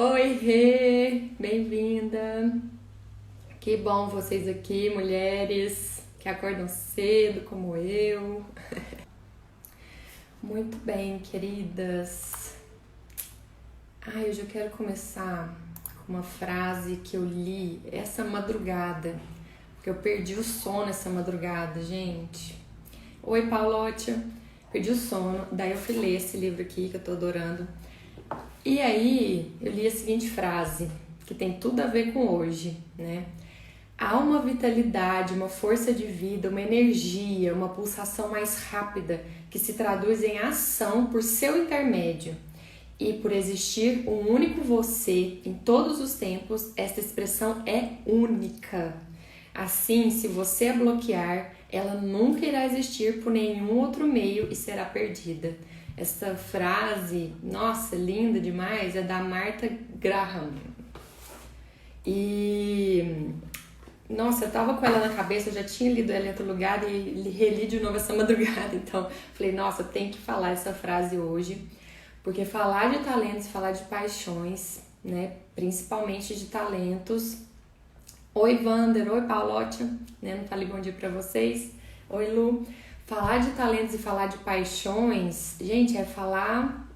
Oi, Rê! Bem-vinda! Que bom vocês aqui, mulheres que acordam cedo como eu. Muito bem, queridas. Hoje eu quero começar com uma frase que eu li essa madrugada, porque eu perdi o sono essa madrugada, gente. Oi, Paulotia! Perdi o sono, daí eu fui ler esse livro aqui que eu tô adorando. E aí, eu li a seguinte frase, que tem tudo a ver com hoje, né? Há uma vitalidade, uma força de vida, uma energia, uma pulsação mais rápida que se traduz em ação por seu intermédio. E por existir um único você em todos os tempos, esta expressão é única. Assim, se você a bloquear, ela nunca irá existir por nenhum outro meio e será perdida. Essa frase, nossa, linda demais, é da Martha Graham. E, nossa, eu tava com ela na cabeça, eu já tinha lido ela em outro lugar e reli de novo essa madrugada. Então, falei, nossa, eu tenho que falar essa frase hoje. Porque falar de talentos, falar de paixões, né, principalmente de talentos. Oi, Wander, oi, Paulotia, né, não falei bom dia pra vocês. Oi, Lu. Falar de talentos e falar de paixões, gente, é falar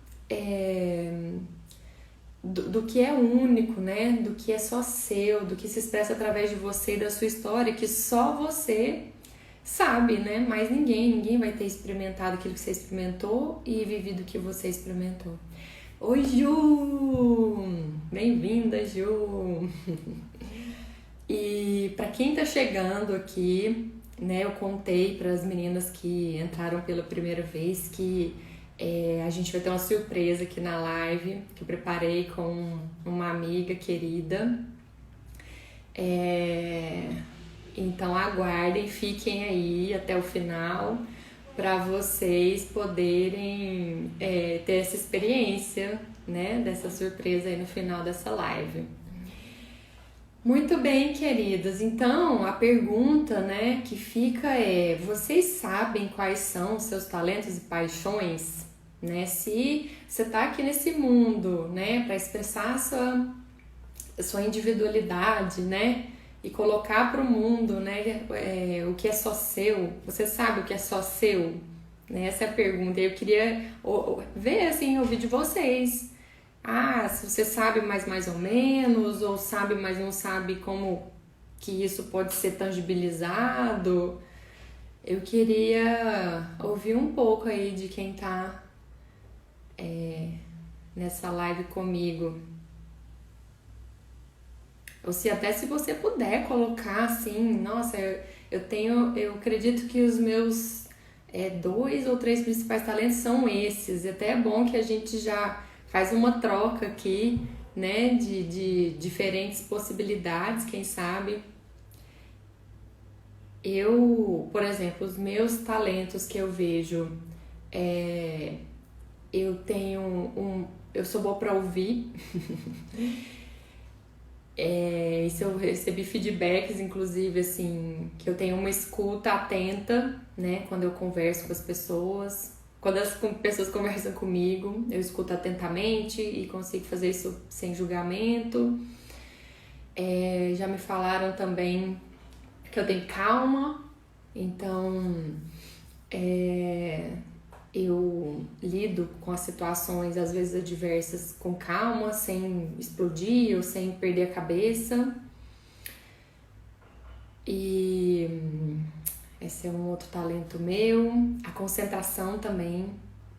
do que é único, né? Do que é só seu, do que se expressa através de você e da sua história, que só você sabe, né? Mas ninguém vai ter experimentado aquilo que você experimentou e vivido o que você experimentou. Oi, Ju! Bem-vinda, Ju! E para quem tá chegando aqui, né, eu contei para as meninas que entraram pela primeira vez que a gente vai ter uma surpresa aqui na live que eu preparei com uma amiga querida. Então aguardem, fiquem aí até o final para vocês poderem ter essa experiência, né, dessa surpresa aí no final dessa live. Muito bem, queridas. Então, a pergunta, né, que fica é: vocês sabem quais são os seus talentos e paixões, né? Se você tá aqui nesse mundo, né, para expressar a sua individualidade, né, e colocar para o mundo, né, o que é só seu. Você sabe o que é só seu? Né? Essa é a pergunta. Eu queria ver, assim, ouvir de vocês. Se você sabe mais ou menos, ou sabe, mas não sabe como que isso pode ser tangibilizado. Eu queria ouvir um pouco aí de quem tá nessa live comigo. Ou se você puder colocar assim, nossa, eu acredito que os meus 2 ou 3 principais talentos são esses. E até é bom que a gente já faz uma troca aqui, né, de diferentes possibilidades, quem sabe. Por exemplo, os meus talentos que eu vejo, eu sou boa para ouvir. Isso eu recebi feedbacks, inclusive, assim, que eu tenho uma escuta atenta, né, quando eu converso com as pessoas. Quando as pessoas conversam comigo, eu escuto atentamente e consigo fazer isso sem julgamento. Já me falaram também que eu tenho calma, então eu lido com as situações, às vezes adversas, com calma, sem explodir ou sem perder a cabeça. E esse é um outro talento meu. A concentração também,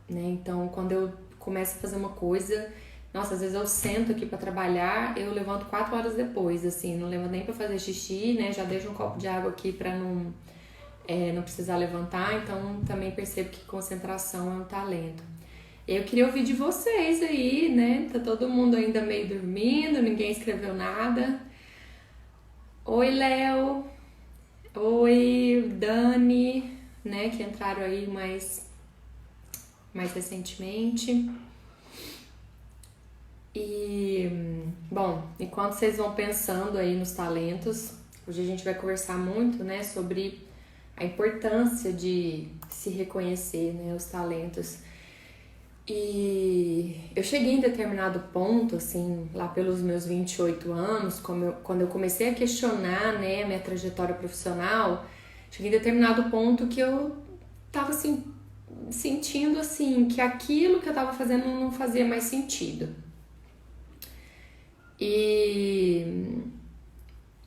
né? Então, quando eu começo a fazer uma coisa, nossa, às vezes eu sento aqui pra trabalhar, eu levanto 4 horas depois, assim, não levanto nem pra fazer xixi, né? Já deixo um copo de água aqui pra não precisar levantar. Então, também percebo que concentração é um talento. Eu queria ouvir de vocês aí, né? Tá todo mundo ainda meio dormindo, ninguém escreveu nada. Oi, Léo! Oi, Dani, né, que entraram aí mais recentemente. E, bom, enquanto vocês vão pensando aí nos talentos, hoje a gente vai conversar muito, né, sobre a importância de se reconhecer, né, os talentos. E eu cheguei em determinado ponto, assim, lá pelos meus 28 anos, quando eu comecei a questionar, né, a minha trajetória profissional, cheguei em determinado ponto que eu tava, assim, sentindo, assim, que aquilo que eu tava fazendo não fazia mais sentido. E,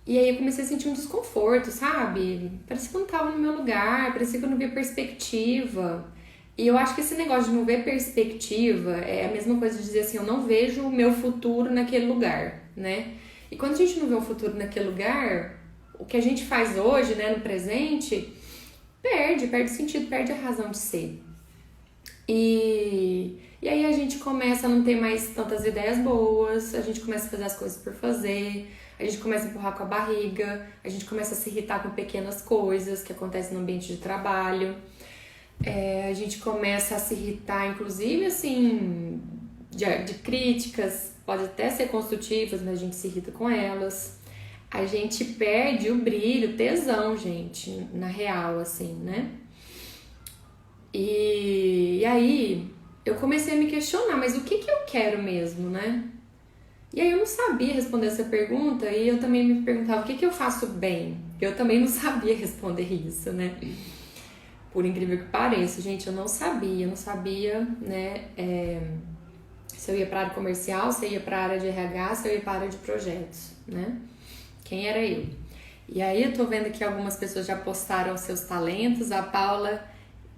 e aí eu comecei a sentir um desconforto, sabe? Parecia que eu não tava no meu lugar, parecia que eu não via perspectiva. E eu acho que esse negócio de não ver perspectiva é a mesma coisa de dizer assim, eu não vejo o meu futuro naquele lugar, né? E quando a gente não vê o futuro naquele lugar, o que a gente faz hoje, né, no presente, perde sentido, perde a razão de ser. E aí a gente começa a não ter mais tantas ideias boas, a gente começa a fazer as coisas por fazer, a gente começa a empurrar com a barriga, a gente começa a se irritar com pequenas coisas que acontecem no ambiente de trabalho. A gente começa a se irritar, inclusive, assim, de críticas, pode até ser construtivas, mas a gente se irrita com elas. A gente perde o brilho, o tesão, gente, na real, assim, né? E aí eu comecei a me questionar, mas o que eu quero mesmo, né? E aí eu não sabia responder essa pergunta e eu também me perguntava o que eu faço bem. Eu também não sabia responder isso, né? Por incrível que pareça, gente, eu não sabia, né, se eu ia para a área comercial, se eu ia para a área de RH, se eu ia para a área de projetos, né? Quem era eu? E aí eu tô vendo que algumas pessoas já postaram seus talentos, a Paula,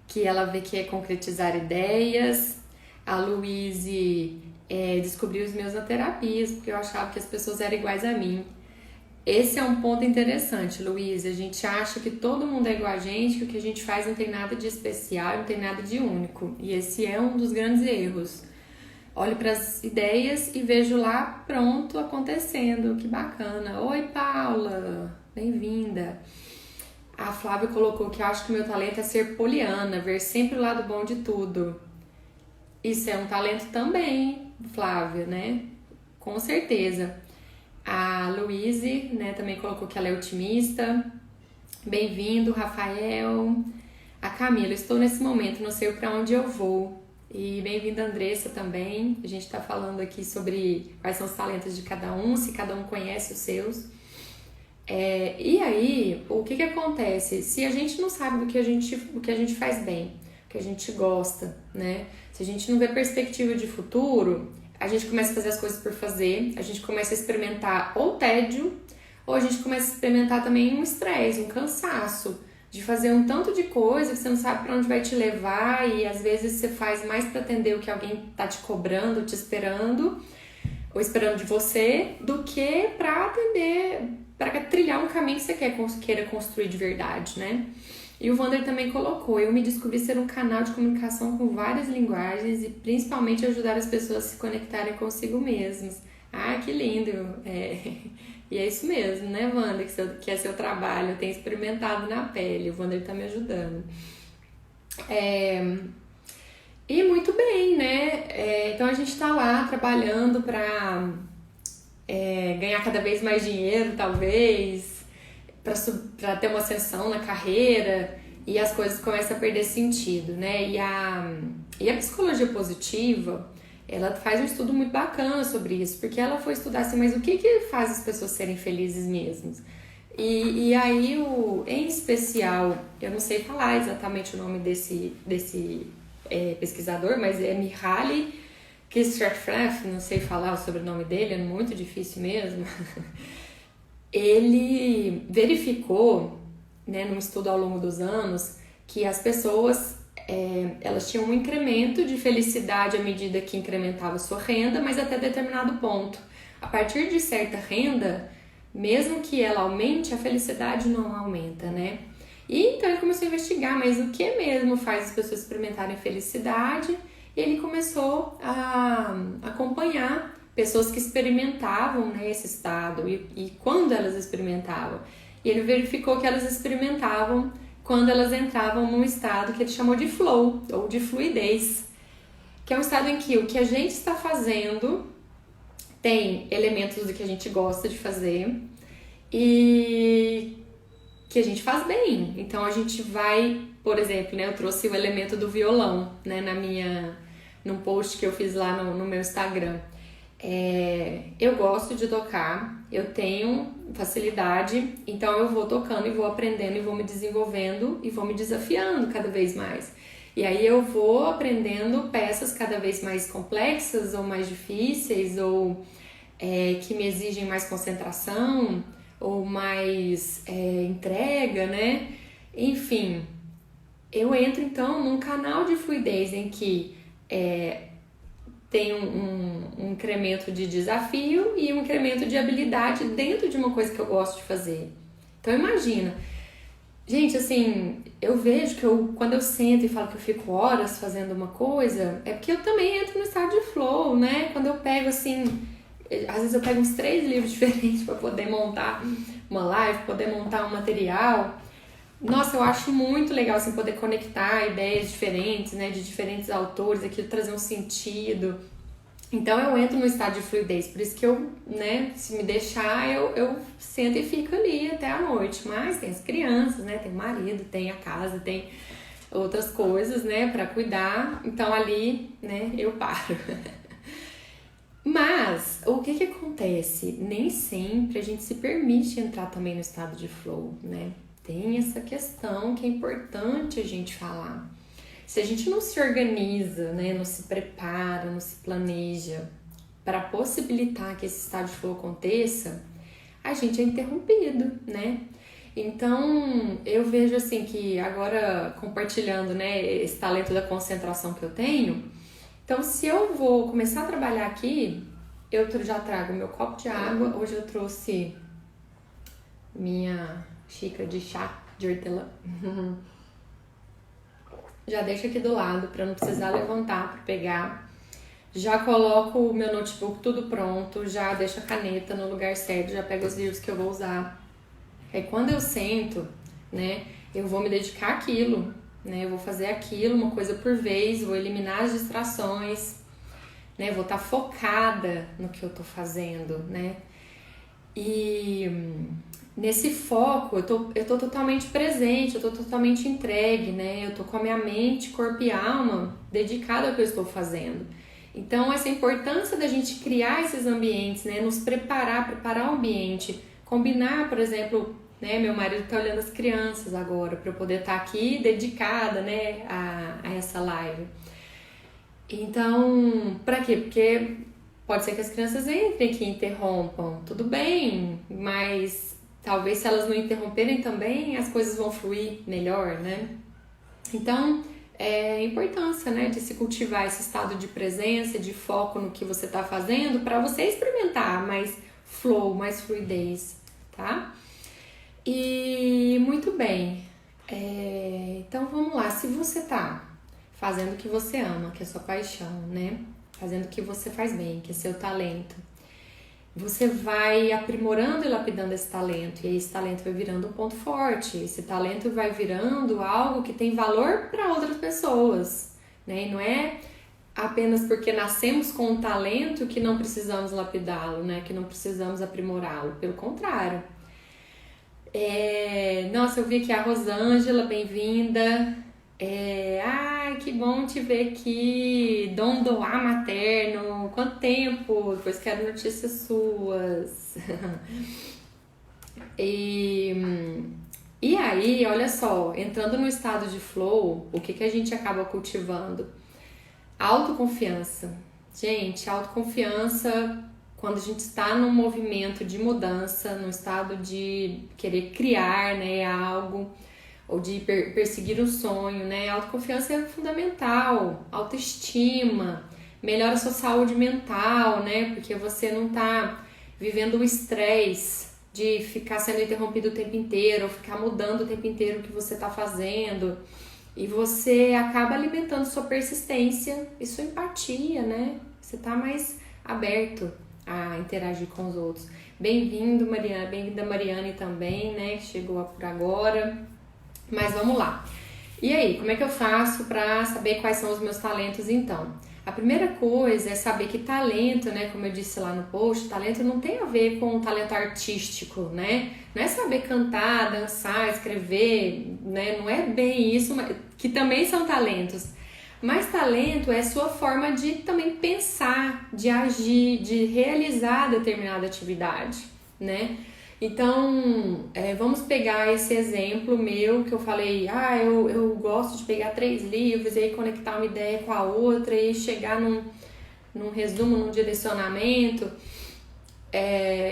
que ela vê que é concretizar ideias, a Luíse descobriu os meus na terapias, porque eu achava que as pessoas eram iguais a mim. Esse é um ponto interessante, Luísa. A gente acha que todo mundo é igual a gente, que o que a gente faz não tem nada de especial, não tem nada de único. E esse é um dos grandes erros. Olho para as ideias e vejo lá pronto acontecendo. Que bacana. Oi, Paula. Bem-vinda. A Flávia colocou que eu acho que o meu talento é ser poliana, ver sempre o lado bom de tudo. Isso é um talento também, Flávia, né? Com certeza. A Luíse, né, também colocou que ela é otimista. Bem-vindo, Rafael. A Camila, estou nesse momento, não sei para onde eu vou. E bem-vinda, Andressa, também. A gente está falando aqui sobre quais são os talentos de cada um, se cada um conhece os seus. E aí, o que acontece? Se a gente não sabe o que a gente faz bem, o que a gente gosta, né? Se a gente não vê perspectiva de futuro, a gente começa a fazer as coisas por fazer, a gente começa a experimentar ou tédio, ou a gente começa a experimentar também um estresse, um cansaço de fazer um tanto de coisa que você não sabe para onde vai te levar e às vezes você faz mais para atender o que alguém tá te cobrando, te esperando, ou esperando de você, do que para atender, para trilhar um caminho que você queira construir de verdade, né? E o Wander também colocou, eu me descobri ser um canal de comunicação com várias linguagens e principalmente ajudar as pessoas a se conectarem consigo mesmos. Ah, que lindo! E é isso mesmo, né, Wander? Que é seu trabalho, eu tenho experimentado na pele, o Wander tá me ajudando. E muito bem, né? Então a gente tá lá trabalhando para ganhar cada vez mais dinheiro, talvez, para ter uma ascensão na carreira e as coisas começam a perder sentido, né? E a psicologia positiva, ela faz um estudo muito bacana sobre isso, porque ela foi estudar assim, mas o que faz as pessoas serem felizes mesmos? E aí, em especial, eu não sei falar exatamente o nome desse pesquisador, mas é Mihaly Csikszentmihalyi, não sei falar o sobrenome dele, é muito difícil mesmo. Ele verificou, né, num estudo ao longo dos anos, que as pessoas elas tinham um incremento de felicidade à medida que incrementava a sua renda, mas até determinado ponto. A partir de certa renda, mesmo que ela aumente, a felicidade não aumenta, né? E então ele começou a investigar, mas o que mesmo faz as pessoas experimentarem felicidade? E ele começou a acompanhar pessoas que experimentavam, né, esse estado e quando elas experimentavam. E ele verificou que elas experimentavam quando elas entravam num estado que ele chamou de flow, ou de fluidez, que é um estado em que o que a gente está fazendo tem elementos do que a gente gosta de fazer e que a gente faz bem. Então a gente vai, por exemplo, né, eu trouxe o elemento do violão, né, num post que eu fiz lá no meu Instagram. Eu gosto de tocar, eu tenho facilidade, então eu vou tocando e vou aprendendo e vou me desenvolvendo e vou me desafiando cada vez mais. E aí eu vou aprendendo peças cada vez mais complexas ou mais difíceis ou que me exigem mais concentração ou mais entrega, né? Enfim, eu entro então num canal de fluidez em que tem um incremento de desafio e um incremento de habilidade dentro de uma coisa que eu gosto de fazer. Então imagina, gente, assim, eu vejo que quando eu sento e falo que eu fico horas fazendo uma coisa, é porque eu também entro no estado de flow, né? Quando eu pego assim, às vezes eu pego uns 3 livros diferentes para poder montar uma live, poder montar um material. Nossa, eu acho muito legal assim, poder conectar ideias diferentes, né, de diferentes autores, aquilo trazer um sentido. Então eu entro no estado de fluidez, por isso que eu, né, se me deixar, eu sento e fico ali até a noite. Mas tem as crianças, né, tem o marido, tem a casa, tem outras coisas, né, para cuidar. Então ali, né, eu paro. Mas o que acontece? Nem sempre a gente se permite entrar também no estado de flow, né? Tem essa questão que é importante a gente falar. Se a gente não se organiza, né, não se prepara, não se planeja para possibilitar que esse estado de flow aconteça, a gente é interrompido, né? Então, eu vejo assim que agora compartilhando, né, esse talento da concentração que eu tenho, então se eu vou começar a trabalhar aqui, eu já trago meu copo de água, hoje eu trouxe minha xícara de chá de hortelã. Já deixo aqui do lado para não precisar levantar para pegar. Já coloco o meu notebook tudo pronto, já deixo a caneta no lugar certo, já pego os livros que eu vou usar. Aí quando eu sento, né, eu vou me dedicar àquilo, né, eu vou fazer aquilo, uma coisa por vez, vou eliminar as distrações, né, vou estar focada no que eu tô fazendo, né. E nesse foco, eu tô totalmente presente, eu tô totalmente entregue, né? Eu tô com a minha mente, corpo e alma dedicada ao que eu estou fazendo. Então, essa importância da gente criar esses ambientes, né? Nos preparar o ambiente. Combinar, por exemplo, né? Meu marido tá olhando as crianças agora, para eu poder estar aqui dedicada, né? A essa live. Então, para quê? Porque pode ser que as crianças entrem aqui e interrompam, tudo bem, mas talvez se elas não interromperem também, as coisas vão fluir melhor, né? Então, é a importância, né, de se cultivar esse estado de presença, de foco no que você está fazendo, para você experimentar mais flow, mais fluidez, tá? E muito bem, então vamos lá, se você tá fazendo o que você ama, que é sua paixão, né? Fazendo o que você faz bem, que é seu talento, você vai aprimorando e lapidando esse talento, e aí esse talento vai virando um ponto forte, esse talento vai virando algo que tem valor para outras pessoas, né? E não é apenas porque nascemos com um talento que não precisamos lapidá-lo, né? Que não precisamos aprimorá-lo, pelo contrário. Nossa, eu vi aqui a Rosângela, bem-vinda. Ai, que bom te ver aqui, Dom Doá Materno, quanto tempo, depois quero notícias suas. E aí, olha só, entrando no estado de flow, o que a gente acaba cultivando? Autoconfiança. Gente, autoconfiança quando a gente está num movimento de mudança, num estado de querer criar, né, algo, ou de perseguir um sonho, né? A autoconfiança é fundamental, autoestima, melhora a sua saúde mental, né? Porque você não tá vivendo o estresse de ficar sendo interrompido o tempo inteiro, ou ficar mudando o tempo inteiro o que você tá fazendo. E você acaba alimentando sua persistência e sua empatia, né? Você tá mais aberto a interagir com os outros. Bem-vindo, Mariana, bem-vinda Mariane também, né? Que chegou por agora. Mas vamos lá. E aí, como é que eu faço para saber quais são os meus talentos então? A primeira coisa é saber que talento, né, como eu disse lá no post, talento não tem a ver com talento artístico, né? Não é saber cantar, dançar, escrever, né? Não é bem isso, mas, que também são talentos. Mas talento é sua forma de também pensar, de agir, de realizar determinada atividade, né? Então, vamos pegar esse exemplo meu que eu falei, eu gosto de pegar 3 livros e aí conectar uma ideia com a outra e chegar num resumo, num direcionamento.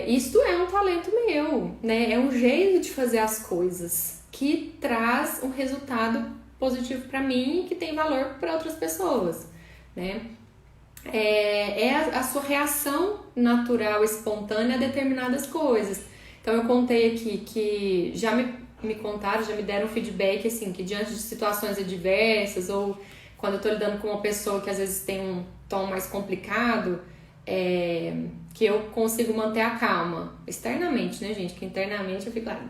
Isto é um talento meu, né? É um jeito de fazer as coisas que traz um resultado positivo para mim e que tem valor para outras pessoas, né? A sua reação natural, espontânea a determinadas coisas. Então eu contei aqui que já me contaram, já me deram feedback assim, que diante de situações adversas ou quando eu tô lidando com uma pessoa que às vezes tem um tom mais complicado, que eu consigo manter a calma, externamente, né, gente? Que internamente eu fico lá.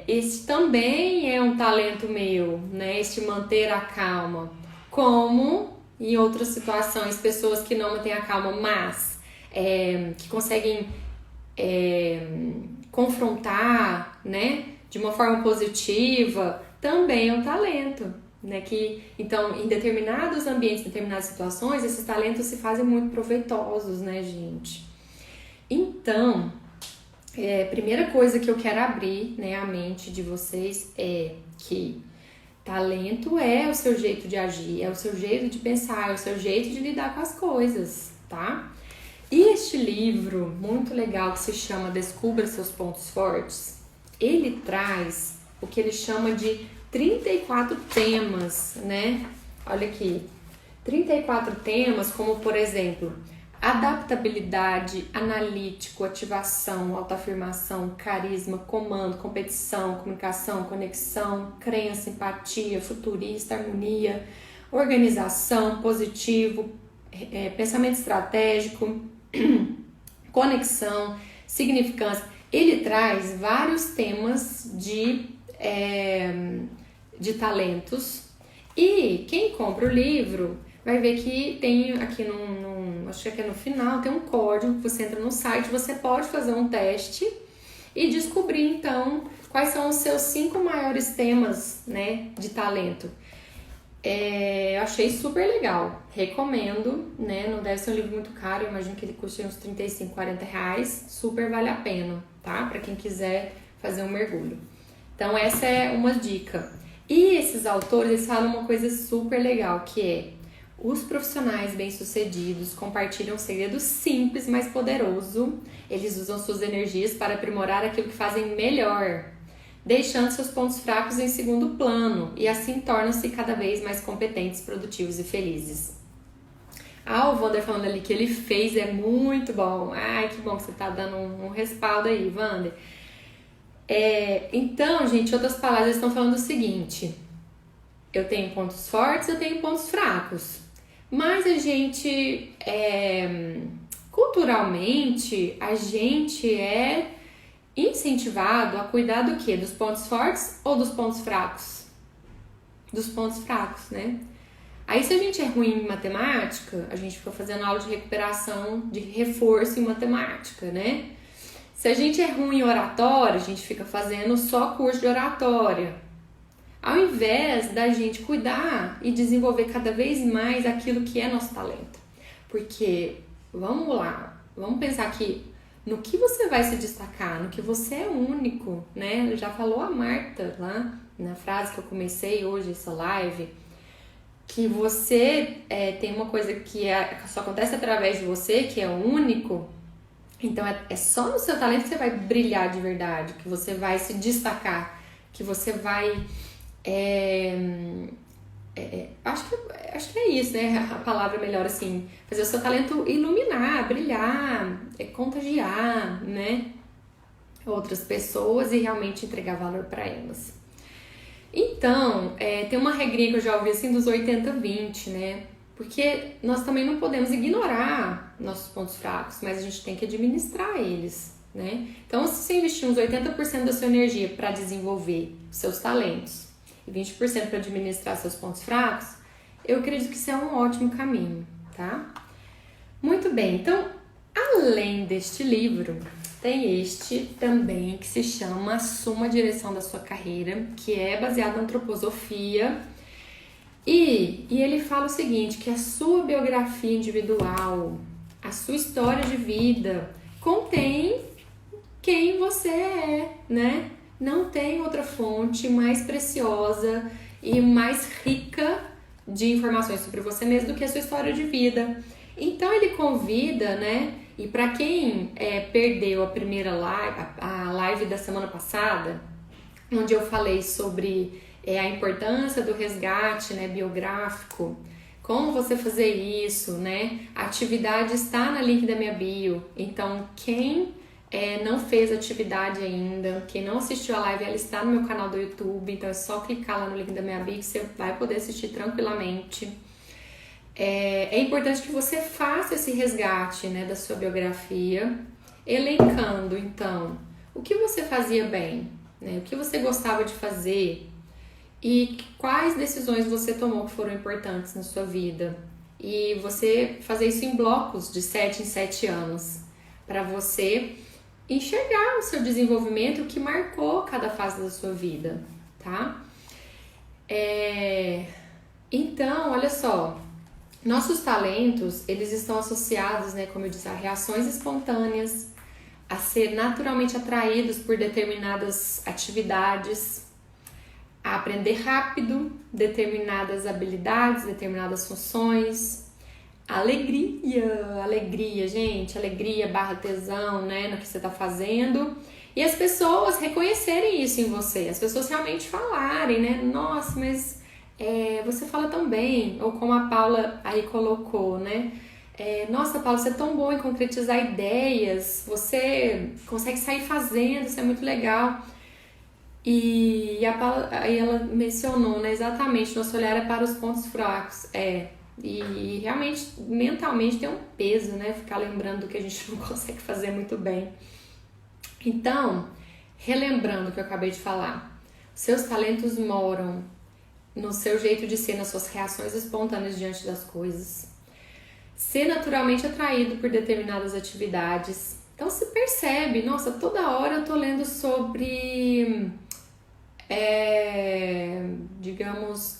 Esse também é um talento meu, né? Este manter a calma. Como em outras situações, pessoas que não mantêm a calma, mas que conseguem confrontar, né? De uma forma positiva, também é um talento. Né, então, em determinados ambientes, em determinadas situações, esses talentos se fazem muito proveitosos, né, gente? Então, a primeira coisa que eu quero abrir, né, a mente de vocês é que talento é o seu jeito de agir, é o seu jeito de pensar, é o seu jeito de lidar com as coisas, tá? E este livro muito legal que se chama Descubra Seus Pontos Fortes, ele traz o que ele chama de 34 temas, né? Olha aqui, 34 temas, como por exemplo, adaptabilidade, analítico, ativação, autoafirmação, carisma, comando, competição, comunicação, conexão, crença, empatia, futurista, harmonia, organização, positivo, pensamento estratégico, conexão, significância. Ele traz vários temas de talentos, e quem compra o livro vai ver que tem aqui acho que aqui no final tem um código que você entra no site, você pode fazer um teste e descobrir então quais são os seus 5 maiores temas, né, de talento. Eu achei super legal, recomendo, né? Não deve ser um livro muito caro, eu imagino que ele custe uns 35, 40 reais, super vale a pena, tá? Para quem quiser fazer um mergulho. Então essa é uma dica. E esses autores, eles falam uma coisa super legal, que é: os profissionais bem-sucedidos compartilham um segredo simples, mas poderoso. Eles usam suas energias para aprimorar aquilo que fazem melhor, deixando seus pontos fracos em segundo plano, e assim tornam-se cada vez mais competentes, produtivos e felizes. O Wander falando ali que ele fez é muito bom. Ai, que bom que você tá dando um respaldo aí, Wander. Então, gente, outras palavras estão falando o seguinte: eu tenho pontos fortes, eu tenho pontos fracos. Mas a gente, culturalmente, a gente é incentivado a cuidar do quê? Dos pontos fortes ou dos pontos fracos? Dos pontos fracos, né? Aí, se a gente é ruim em matemática, a gente fica fazendo aula de recuperação, de reforço em matemática, né? Se a gente é ruim em oratória, a gente fica fazendo só curso de oratória, ao invés da gente cuidar e desenvolver cada vez mais aquilo que é nosso talento. Porque, vamos lá, vamos pensar aqui no que você vai se destacar, no que você é único, né? Já falou a Marta lá na frase que eu comecei hoje essa live, que você tem uma coisa que só acontece através de você, que é único. Então é só no seu talento que você vai brilhar de verdade, que você vai se destacar, que você vai... acho que é isso, né? A palavra melhor assim, fazer o seu talento iluminar, brilhar, contagiar, né? Outras pessoas e realmente entregar valor para elas. Então, tem uma regrinha que eu já ouvi assim dos 80-20, né? Porque nós também não podemos ignorar nossos pontos fracos, mas a gente tem que administrar eles, né? Então, se você investir uns 80% da sua energia para desenvolver seus talentos e 20% para administrar seus pontos fracos, eu acredito que isso é um ótimo caminho, tá? Muito bem, então, além deste livro, tem este também que se chama Assuma a Direção da Sua Carreira, que é baseado na antroposofia E ele fala o seguinte, que a sua biografia individual, a sua história de vida, contém quem você é, né? Não tem outra fonte mais preciosa e mais rica de informações sobre você mesmo do que a sua história de vida. Então ele convida, né? E para quem perdeu a primeira live, a live da semana passada, onde eu falei sobre a importância do resgate, né, biográfico, como você fazer isso, né? A atividade está no link da minha bio. Então, quem não fez atividade ainda, quem não assistiu a live, ela está no meu canal do YouTube. Então, é só clicar lá no link da minha bio que você vai poder assistir tranquilamente. É importante que você faça esse resgate, né, da sua biografia, elencando, então, o que você fazia bem, né? O que você gostava de fazer e quais decisões você tomou que foram importantes na sua vida. E você fazer isso em blocos de 7 em 7 anos, para você enxergar o seu desenvolvimento, o que marcou cada fase da sua vida, tá? Então, olha só, nossos talentos, eles estão associados, né, como eu disse, a reações espontâneas, a ser naturalmente atraídos por determinadas atividades, a aprender rápido determinadas habilidades, determinadas funções, alegria, gente, alegria barra tesão, né, no que você tá fazendo, e as pessoas reconhecerem isso em você, as pessoas realmente falarem, né, nossa, mas você fala tão bem, ou como a Paula aí colocou, né, nossa, Paula, você é tão boa em concretizar ideias, você consegue sair fazendo, isso é muito legal. E a Paula, aí ela mencionou, né, exatamente, nosso olhar é para os pontos fracos, e realmente, mentalmente tem um peso, né, ficar lembrando do que a gente não consegue fazer muito bem. Então, relembrando o que eu acabei de falar, seus talentos moram no seu jeito de ser, nas suas reações espontâneas diante das coisas. Ser naturalmente atraído por determinadas atividades. Então, se percebe, nossa, toda hora eu tô lendo sobre, digamos,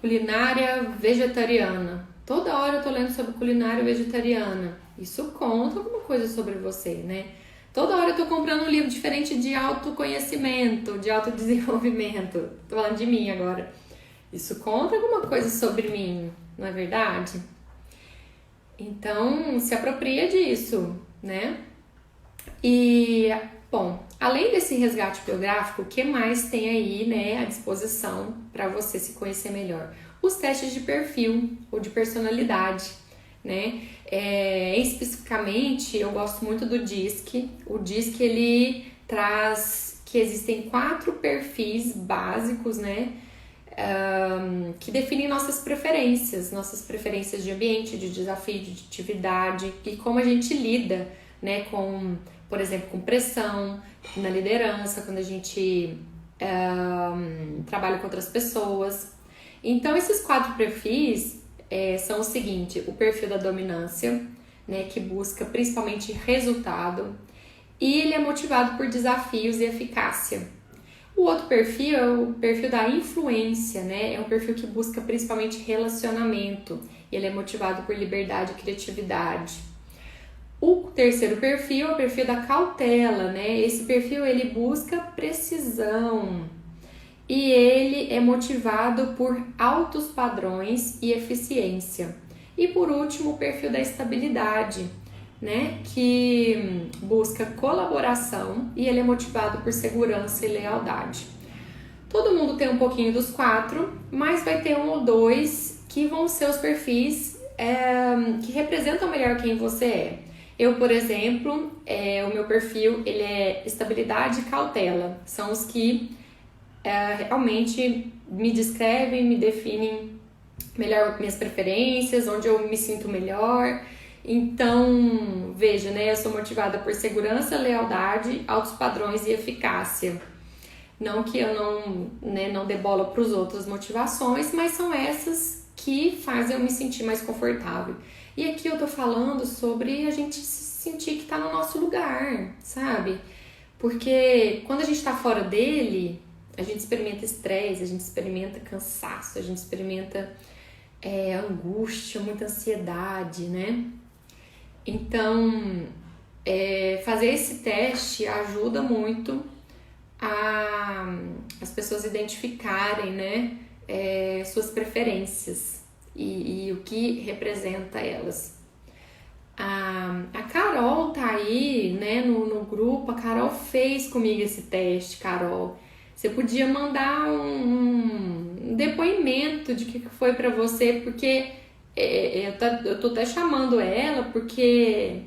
culinária vegetariana. Toda hora eu tô lendo sobre culinária vegetariana. Isso conta alguma coisa sobre você, né? Toda hora eu tô comprando um livro diferente de autoconhecimento, de autodesenvolvimento. Tô falando de mim agora. Isso conta alguma coisa sobre mim, não é verdade? Então, se apropria disso, né? E, bom, além desse resgate biográfico, o que mais tem aí, né, à disposição para você se conhecer melhor? Os testes de perfil ou de personalidade, né? Especificamente, eu gosto muito do DISC. O DISC, ele traz que existem 4 perfis básicos, né? Que definem nossas preferências de ambiente, de desafio, de atividade e como a gente lida, né, com, por exemplo, com pressão na liderança, quando a gente trabalha com outras pessoas. Então, esses 4 perfis são o seguinte: o perfil da dominância, né, que busca principalmente resultado, e ele é motivado por desafios e eficácia. O outro perfil é o perfil da influência, né? É um perfil que busca principalmente relacionamento, e ele é motivado por liberdade e criatividade. O terceiro perfil é o perfil da cautela, né? Esse perfil ele busca precisão e ele é motivado por altos padrões e eficiência. E por último, o perfil da estabilidade, né, que busca colaboração e ele é motivado por segurança e lealdade. Todo mundo tem um pouquinho dos 4, mas vai ter 1 ou 2 que vão ser os perfis que representam melhor quem você é. Eu, por exemplo, o meu perfil ele é estabilidade e cautela. São os que realmente me descrevem, me definem melhor minhas preferências, onde eu me sinto melhor. Então, veja, né, eu sou motivada por segurança, lealdade, altos padrões e eficácia. Não que eu não dê bola para os outras motivações, mas são essas que fazem eu me sentir mais confortável. E aqui eu tô falando sobre a gente se sentir que tá no nosso lugar, sabe? Porque quando a gente tá fora dele, A gente experimenta estresse, a gente experimenta cansaço, a gente experimenta angústia, muita ansiedade, né? Então, fazer esse teste ajuda muito as pessoas identificarem, né, suas preferências e o que representa elas. A Carol tá aí, né, no grupo. A Carol fez comigo esse teste. Carol, você podia mandar um depoimento de que foi pra você, porque eu tô até chamando ela porque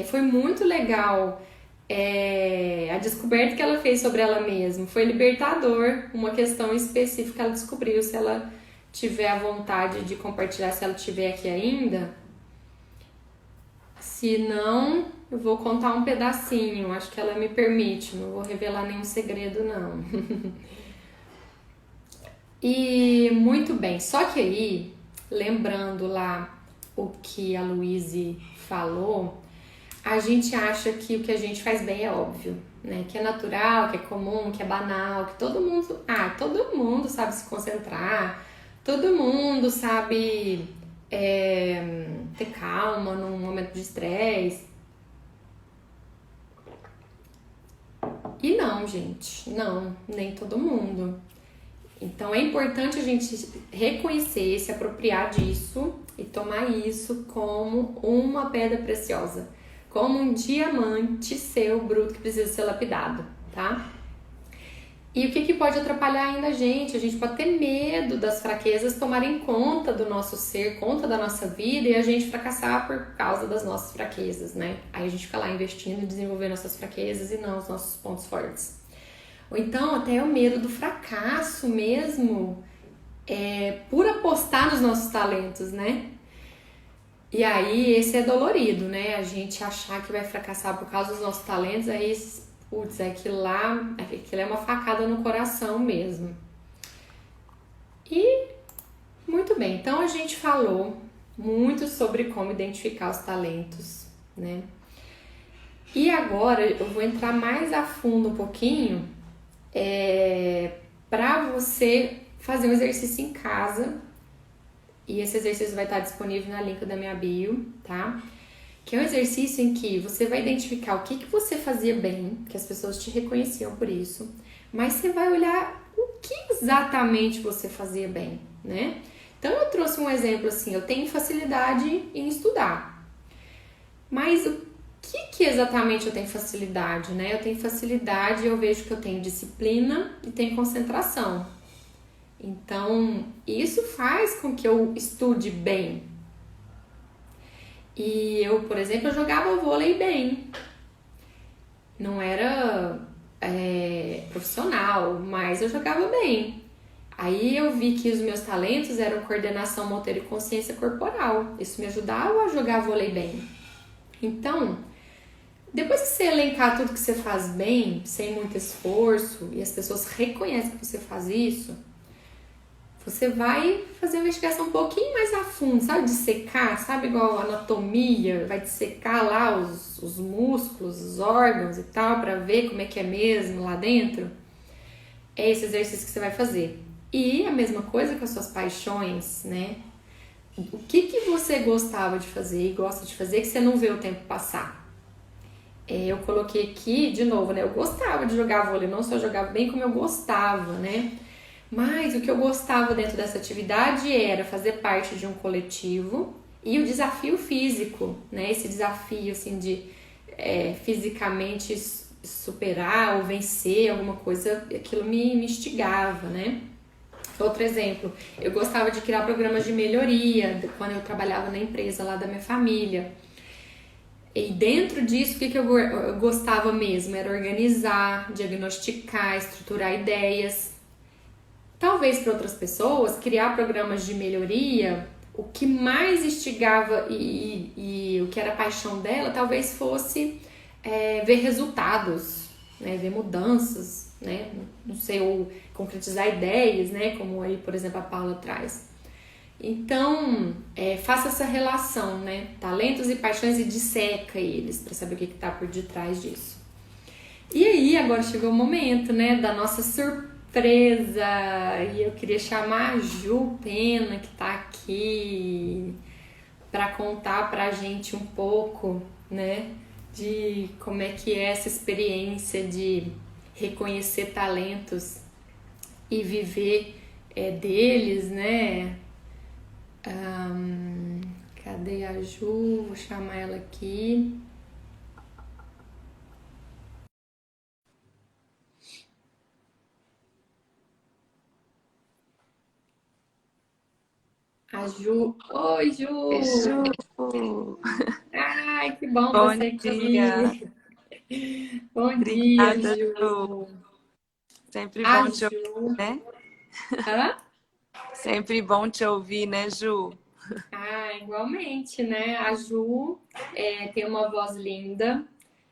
foi muito legal a descoberta que ela fez sobre ela mesma. Foi libertador, uma questão específica que ela descobriu. Se ela tiver a vontade de compartilhar, se ela estiver aqui ainda. Se não, eu vou contar um pedacinho, acho que ela me permite, não vou revelar nenhum segredo não. E muito bem, só que aí, lembrando lá o que a Luíse falou, a gente acha que o que a gente faz bem é óbvio, né? Que é natural, que é comum, que é banal, que todo mundo sabe se concentrar, todo mundo sabe ter calma num momento de estresse. E não, gente, não, nem todo mundo. Então é importante a gente reconhecer, se apropriar disso e tomar isso como uma pedra preciosa, como um diamante seu bruto que precisa ser lapidado, tá? E o que pode atrapalhar ainda a gente? A gente pode ter medo das fraquezas tomarem conta do nosso ser, conta da nossa vida, e a gente fracassar por causa das nossas fraquezas, né? Aí a gente fica lá investindo em desenvolver nossas fraquezas e não os nossos pontos fortes. Ou então até o medo do fracasso mesmo, por apostar nos nossos talentos, né? E aí esse é dolorido, né? A gente achar que vai fracassar por causa dos nossos talentos, aí putz, aquilo é uma facada no coração mesmo. E, muito bem, então a gente falou muito sobre como identificar os talentos, né? E agora eu vou entrar mais a fundo um pouquinho para você fazer um exercício em casa. E esse exercício vai estar disponível na link da minha bio, tá? Que é um exercício em que você vai identificar o que você fazia bem, que as pessoas te reconheciam por isso, mas você vai olhar o que exatamente você fazia bem, né? Então eu trouxe um exemplo assim, eu tenho facilidade em estudar, mas o que exatamente eu tenho facilidade, né? Eu tenho facilidade, eu vejo que eu tenho disciplina e tenho concentração. Então isso faz com que eu estude bem. E eu, por exemplo, eu jogava vôlei bem. Não era profissional, mas eu jogava bem. Aí eu vi que os meus talentos eram coordenação motora e consciência corporal. Isso me ajudava a jogar vôlei bem. Então, depois que você elencar tudo que você faz bem, sem muito esforço, e as pessoas reconhecem que você faz isso, você vai fazer a investigação um pouquinho mais a fundo, sabe? Dissecar, sabe? Igual a anatomia, vai dissecar lá os músculos, os órgãos e tal, pra ver como é que é mesmo lá dentro. É esse exercício que você vai fazer. E a mesma coisa com as suas paixões, né? O que você gostava de fazer e gosta de fazer que você não vê o tempo passar? Eu coloquei aqui, de novo, né? Eu gostava de jogar vôlei, não só jogava bem, como eu gostava, né? Mas o que eu gostava dentro dessa atividade era fazer parte de um coletivo e o desafio físico, né? Esse desafio, assim, de fisicamente superar ou vencer alguma coisa, aquilo me instigava, né? Outro exemplo, eu gostava de criar programas de melhoria quando eu trabalhava na empresa lá da minha família. E dentro disso, o que eu gostava mesmo? Era organizar, diagnosticar, estruturar ideias. Talvez para outras pessoas, criar programas de melhoria, o que mais instigava e o que era paixão dela, talvez fosse ver resultados, né? Ver mudanças, né? Não sei, ou concretizar ideias, né? Como aí, por exemplo, a Paula traz. Então, faça essa relação, né? Talentos e paixões e disseca eles para saber o que está por detrás disso. E aí, agora chegou o momento, né? Da nossa surpresa! E eu queria chamar a Ju Pena, que está aqui, para contar para a gente um pouco, né, de como é que é essa experiência de reconhecer talentos e viver deles, né? Cadê a Ju? Vou chamar ela aqui. A Ju. Oi, Ju! Ju, Ai, que bom bom você dia. aqui. Bom dia, Obrigada, Ju. Ju. Sempre A bom te ouvir, Ju. né? Hã? Sempre bom te ouvir, né, Ju? Ah, igualmente, né? A Ju tem uma voz linda.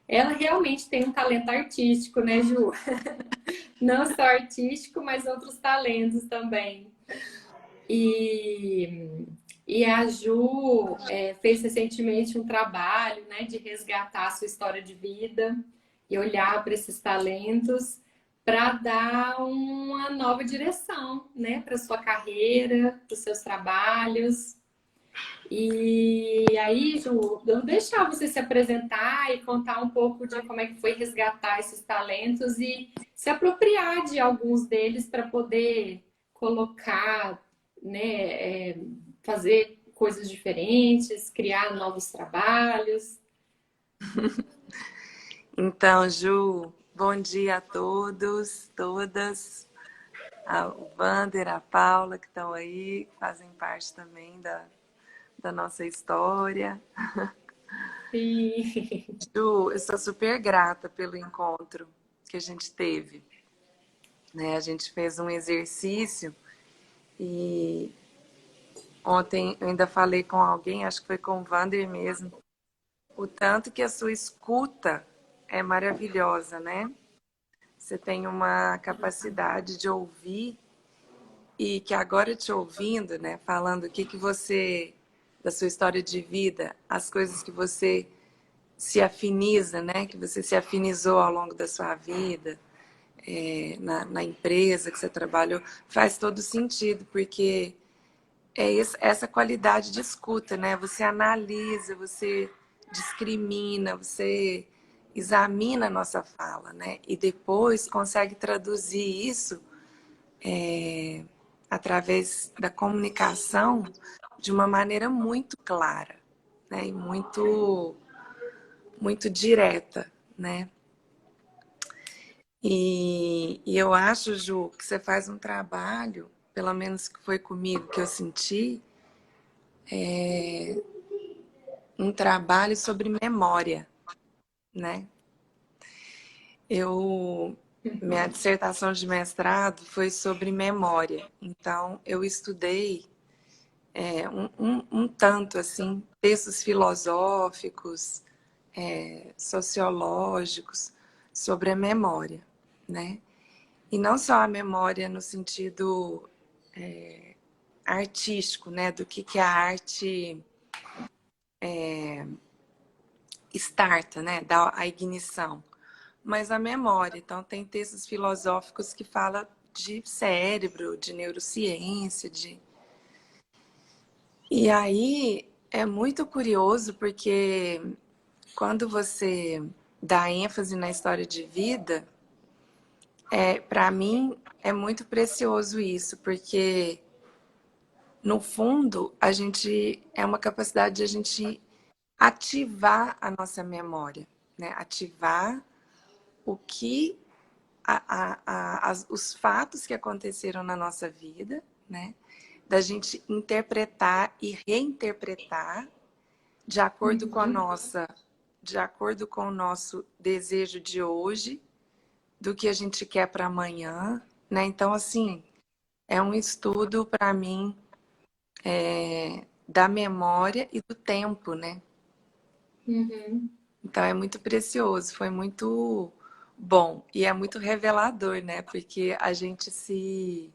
Ela realmente tem um talento artístico, né, Ju? Não só artístico, mas outros talentos também. E, e a Ju fez recentemente um trabalho, né, de resgatar a sua história de vida e olhar para esses talentos para dar uma nova direção, né, para sua carreira, para os seus trabalhos. E aí, Ju, eu vou deixar você se apresentar e contar um pouco de como é que foi resgatar esses talentos e se apropriar de alguns deles para poder colocar, né, fazer coisas diferentes, criar novos trabalhos. Então, Ju, bom dia a todos, todas. O Vander, a Paula, que estão aí, fazem parte também da nossa história. Sim. Ju, eu sou super grata pelo encontro que a gente teve, né? A gente fez um exercício e ontem eu ainda falei com alguém, acho que foi com o Vander mesmo, o tanto que a sua escuta é maravilhosa, né? Você tem uma capacidade de ouvir e que agora te ouvindo, né, falando o que você, da sua história de vida, as coisas que você se afiniza, né, que você se afinizou ao longo da sua vida, na empresa que você trabalhou, faz todo sentido, porque é essa qualidade de escuta, né? Você analisa, você discrimina, você examina a nossa fala, né? E depois consegue traduzir isso através da comunicação de uma maneira muito clara, né? E muito direta, né? E eu acho, Ju, que você faz um trabalho, pelo menos que foi comigo que eu senti, um trabalho sobre memória, né? Minha dissertação de mestrado foi sobre memória, então eu estudei um tanto assim textos filosóficos, sociológicos sobre a memória, né? E não só a memória no sentido artístico, né? Do que a arte starta, né? Dá a ignição, mas a memória. Então, tem textos filosóficos que falam de cérebro, de neurociência, de... E aí é muito curioso porque quando você dá ênfase na história de vida, para mim é muito precioso isso, porque no fundo a gente é uma capacidade de a gente ativar a nossa memória, né? Ativar o que os fatos que aconteceram na nossa vida, né? Da gente interpretar e reinterpretar de acordo com a Uhum. nossa, de acordo com o nosso desejo de hoje, do que a gente quer para amanhã, né? Então, assim, é um estudo para mim da memória e do tempo, né? Uhum. Então é muito precioso, foi muito bom e é muito revelador, né? Porque a gente se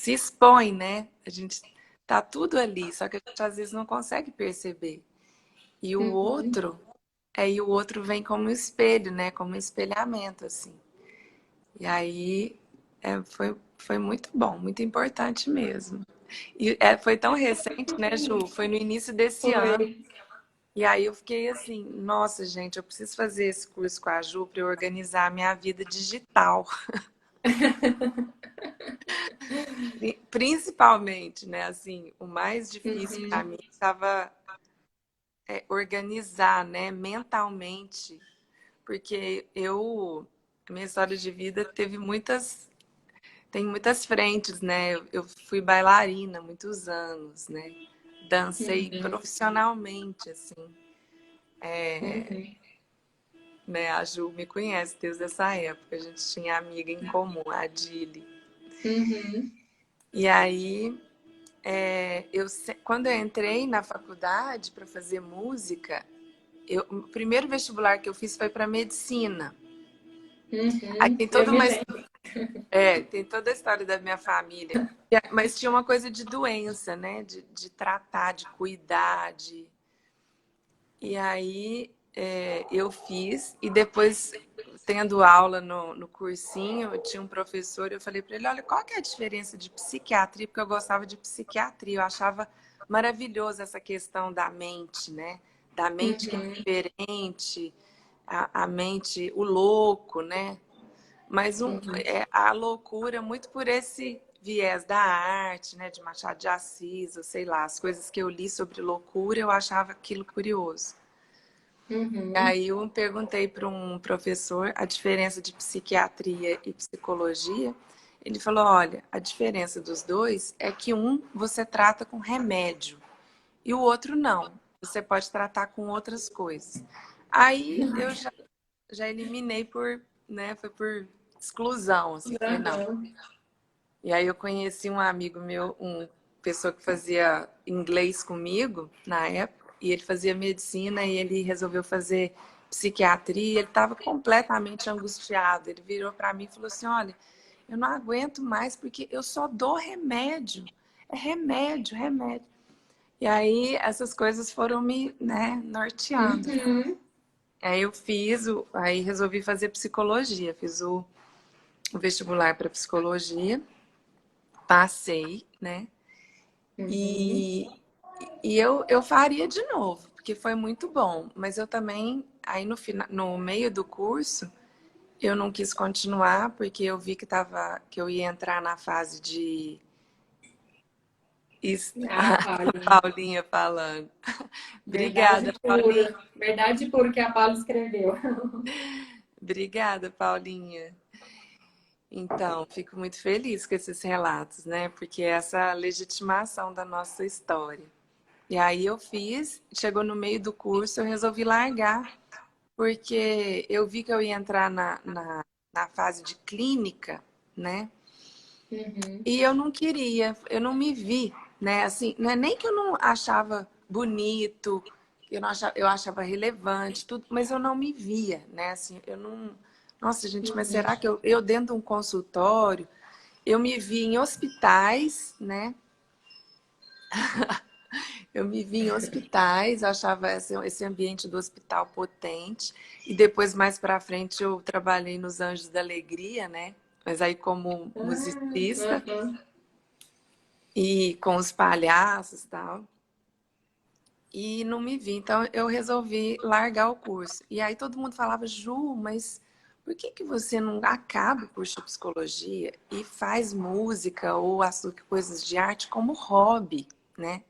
expõe, né? A gente tá tudo ali, só que a gente às vezes não consegue perceber. E o Uhum. outro, e o outro vem como um espelho, né? Como um espelhamento, assim. E aí foi muito bom, muito importante mesmo. E foi tão recente, né, Ju? Foi no início desse Foi. ano. E aí eu fiquei assim, nossa, gente, eu preciso fazer esse curso com a Ju para eu organizar a minha vida digital. Principalmente, né? Assim, o mais difícil para Uhum, mim estava organizar, né, mentalmente, porque a minha história de vida tem muitas frentes, né? Eu fui bailarina há muitos anos, né? Dancei uhum, profissionalmente, assim, uhum, né? A Ju me conhece desde essa época, a gente tinha amiga em comum, a Dili. uhum, E aí, quando eu entrei na faculdade para fazer música, o primeiro vestibular que eu fiz foi para medicina. Aí uhum. Eu me lembro. tem toda a história da minha família. Mas tinha uma coisa de doença, né? De tratar, de cuidar, de... E aí eu fiz, e depois, tendo aula no cursinho, eu tinha um professor, eu falei para ele, olha, qual que é a diferença de psiquiatria? Porque eu gostava de psiquiatria, eu achava maravilhoso essa questão da mente, né? Da mente que é Uhum, diferente, a mente, o louco, né? Mas uhum, a loucura muito por esse viés da arte, né, de Machado de Assis, ou sei lá, as coisas que eu li sobre loucura, eu achava aquilo curioso. uhum. Aí eu perguntei para um professor a diferença de psiquiatria e psicologia. Ele falou: olha, a diferença dos dois é que um você trata com remédio e o outro não. Você pode tratar com outras coisas. Aí eu já eliminei por, né, foi por exclusão, assim, falei, não. Uhum. E aí eu conheci um amigo meu, uma pessoa que fazia inglês comigo na época, e ele fazia medicina e ele resolveu fazer psiquiatria, ele estava completamente angustiado. Ele virou para mim e falou assim: "Olha, eu não aguento mais porque eu só dou remédio. É remédio, remédio". E aí essas coisas foram me, né, norteando. Uhum, Aí aí resolvi fazer psicologia, fiz o vestibular para psicologia, passei, né? uhum. E, e eu faria de novo, porque foi muito bom. Mas eu também, aí no meio do curso, eu não quis continuar, porque eu vi que eu ia entrar na fase de. Ah, A Paulinha. Paulinha falando. Verdade Obrigada, Paulinha. pura. Verdade pura que a Paula escreveu. Obrigada, Paulinha. Então, fico muito feliz com esses relatos, né? Porque é essa legitimação da nossa história. E aí eu fiz, chegou no meio do curso, eu resolvi largar, porque eu vi que eu ia entrar na fase de clínica, né? Uhum, E eu não queria, eu não me vi, né? Assim, não é nem que eu não achava bonito, eu achava relevante, tudo, mas eu não me via, né? Assim, eu não. Nossa, gente, mas uhum, será que eu dentro de um consultório, eu me vi em hospitais, né? Eu me vi em hospitais, achava esse ambiente do hospital potente. E depois, mais para frente, eu trabalhei nos Anjos da Alegria, né? Mas aí como musicista uhum. e com os palhaços e tal. E não me vi. Então eu resolvi largar o curso. E aí todo mundo falava, Ju, mas por que você não acaba o curso de psicologia e faz música ou coisas de arte como hobby, né?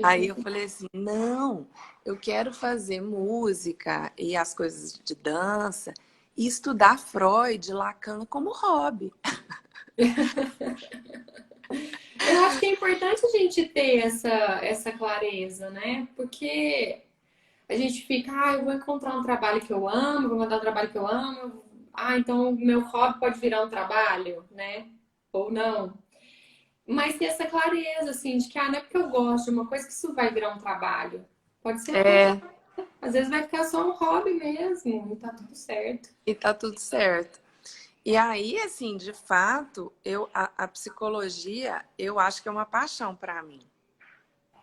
Aí eu falei assim, não, eu quero fazer música e as coisas de dança e estudar Freud, Lacan como hobby. Eu acho que é importante a gente ter essa clareza, né? Porque a gente fica, eu vou encontrar um trabalho que eu amo, vou encontrar um trabalho que eu amo. Ah, então o meu hobby pode virar um trabalho, né? Ou não. Mas ter essa clareza, assim, de que, não é porque eu gosto de uma coisa que isso vai virar um trabalho. Pode ser até, É, às vezes vai ficar só um hobby mesmo, e tá tudo certo. e tá tudo certo. E aí, assim, de fato, a psicologia, eu acho que é uma paixão para mim,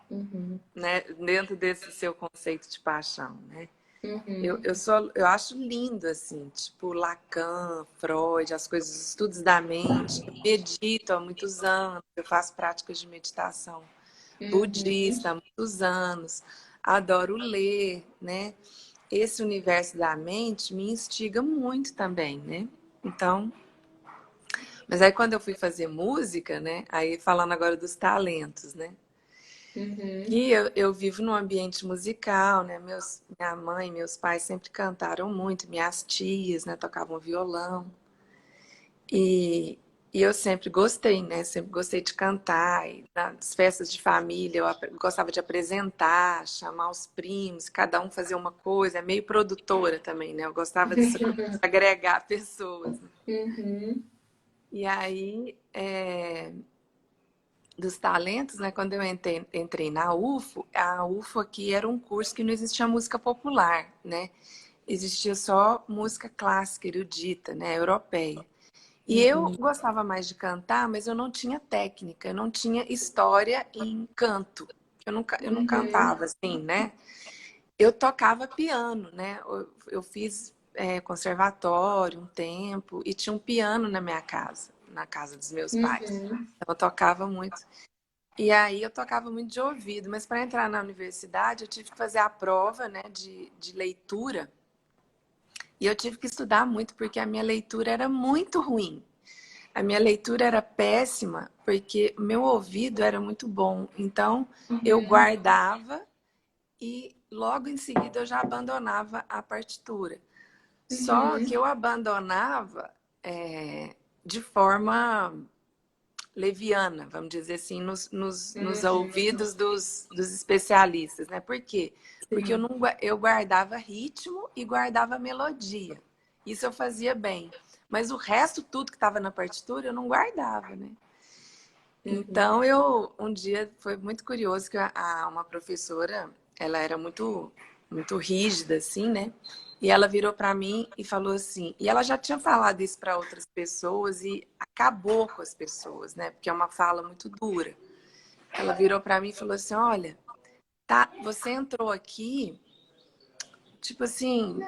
Uhum, né? Dentro desse seu conceito de paixão, né? Uhum. Eu acho lindo, assim, tipo Lacan, Freud, as coisas, os estudos da mente. Eu medito há muitos anos, eu faço práticas de meditação Uhum. budista há muitos anos, adoro ler, né? Esse universo da mente me instiga muito também, né? Então, mas aí quando eu fui fazer música, né? Aí falando agora dos talentos, né? Uhum. Que eu vivo num ambiente musical, né? Minha mãe e meus pais sempre cantaram muito, minhas tias, né? Tocavam violão. E, e eu sempre gostei, né? Sempre gostei de cantar. E nas festas de família eu gostava de apresentar, chamar os primos, cada um fazer uma coisa. É meio produtora também, né? Eu gostava dessa coisa de agregar pessoas, né? Uhum. E aí, dos talentos, né? Quando eu entrei na UFO, a UFO aqui era um curso que não existia música popular, né? Existia só música clássica, erudita, né? Europeia. E eu Uhum. gostava mais de cantar, mas eu não tinha técnica, eu não tinha história em canto. Eu não Uhum. cantava assim, né? Eu tocava piano, né? Eu fiz conservatório um tempo e tinha um piano na minha casa, na casa dos meus pais. Uhum. Então, eu tocava muito. E aí eu tocava muito de ouvido, mas para entrar na universidade eu tive que fazer a prova, né, de leitura. E eu tive que estudar muito porque a minha leitura era muito ruim. A minha leitura era péssima porque meu ouvido era muito bom. Então, eu Uhum. guardava e logo em seguida eu já abandonava a partitura. Só que Uhum. eu abandonava de forma leviana, vamos dizer assim, nos Uhum. ouvidos dos especialistas, né? Por quê? Porque Sim. eu guardava ritmo e guardava melodia. Isso eu fazia bem. Mas o resto, tudo que estava na partitura, eu não guardava, né? Uhum. Então, um dia, foi muito curioso que uma professora, ela era muito rígida, assim, né? E ela virou para mim e falou assim, e ela já tinha falado isso para outras pessoas e acabou com as pessoas, né? Porque é uma fala muito dura. Ela virou para mim e falou assim, olha, tá, você entrou aqui, tipo assim,